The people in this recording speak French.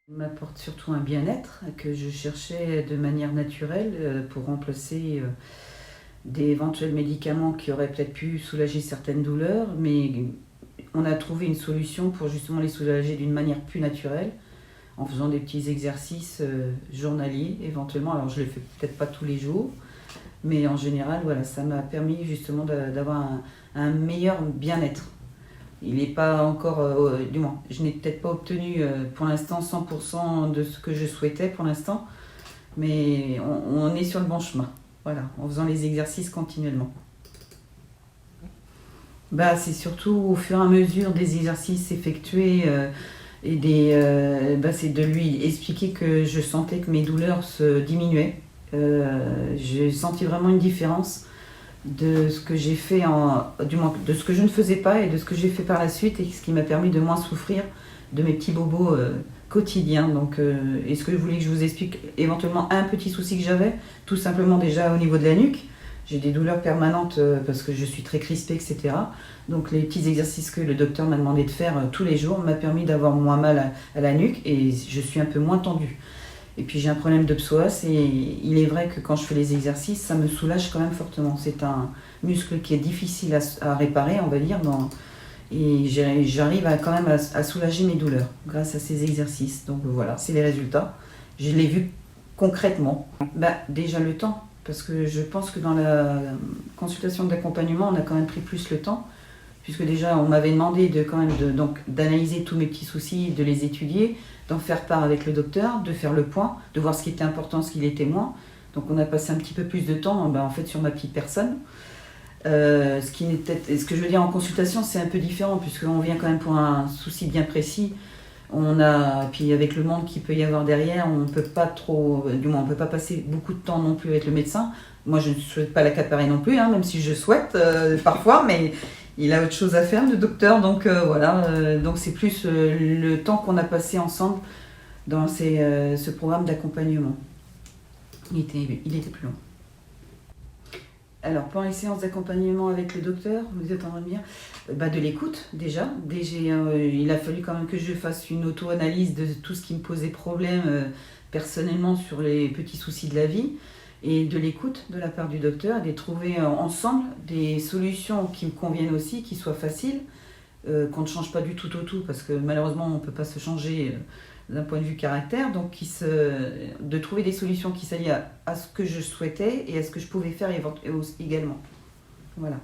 Il m'apporte surtout un bien-être que je cherchais de manière naturelle pour remplacer d'éventuels médicaments qui auraient peut-être pu soulager certaines douleurs, mais on a trouvé une solution pour justement les soulager d'une manière plus naturelle, en faisant des petits exercices journaliers éventuellement. Alors je ne les fais peut-être pas tous les jours, mais en général, voilà, ça m'a permis justement d'avoir un meilleur bien-être. Il n'est pas encore, du moins, je n'ai peut-être pas obtenu pour l'instant 100% de ce que je souhaitais pour l'instant, mais on est sur le bon chemin, voilà, en faisant les exercices continuellement. Bah, c'est surtout au fur et à mesure des exercices effectués c'est de lui expliquer que je sentais que mes douleurs se diminuaient. J'ai senti vraiment une différence de ce que j'ai fait, du moins de ce que je ne faisais pas et de ce que j'ai fait par la suite, et ce qui m'a permis de moins souffrir de mes petits bobos quotidiens. Donc, est-ce que vous voulez que je vous explique éventuellement un petit souci que j'avais? Tout simplement déjà au niveau de la nuque. J'ai des douleurs permanentes parce que je suis très crispée, etc. Donc les petits exercices que le docteur m'a demandé de faire tous les jours m'a permis d'avoir moins mal à la nuque et je suis un peu moins tendue. Et puis j'ai un problème de psoas et il est vrai que quand je fais les exercices, ça me soulage quand même fortement. C'est un muscle qui est difficile à réparer, on va dire, et j'arrive quand même à soulager mes douleurs grâce à ces exercices. Donc voilà, c'est les résultats. Je l'ai vu concrètement. Bah, déjà le temps, parce que je pense que dans la consultation d'accompagnement, on a quand même pris plus le temps, puisque déjà on m'avait demandé d'analyser tous mes petits soucis, de les étudier, d'en faire part avec le docteur, de faire le point, de voir ce qui était important, ce qui l'était moins. Donc on a passé un petit peu plus de temps en fait sur ma petite personne. Ce que je veux dire en consultation, c'est un peu différent, puisqu'on vient quand même pour un souci bien précis. Puis avec le monde qu'il peut y avoir derrière, on peut pas trop, du moins on peut pas passer beaucoup de temps non plus avec le médecin. Moi je ne souhaite pas l'accaparer non plus, même si je souhaite parfois, mais il a autre chose à faire, le docteur, donc voilà. Donc c'est plus le temps qu'on a passé ensemble dans ce programme d'accompagnement. Il était plus long. Alors, pendant les séances d'accompagnement avec le docteur, vous êtes en train de me dire de l'écoute déjà. Il a fallu quand même que je fasse une auto-analyse de tout ce qui me posait problème personnellement sur les petits soucis de la vie, et de l'écoute de la part du docteur, et de trouver ensemble des solutions qui me conviennent aussi, qui soient faciles, qu'on ne change pas du tout au tout, parce que malheureusement on ne peut pas se changer d'un point de vue caractère, donc de trouver des solutions qui s'allient à ce que je souhaitais et à ce que je pouvais faire également. Voilà.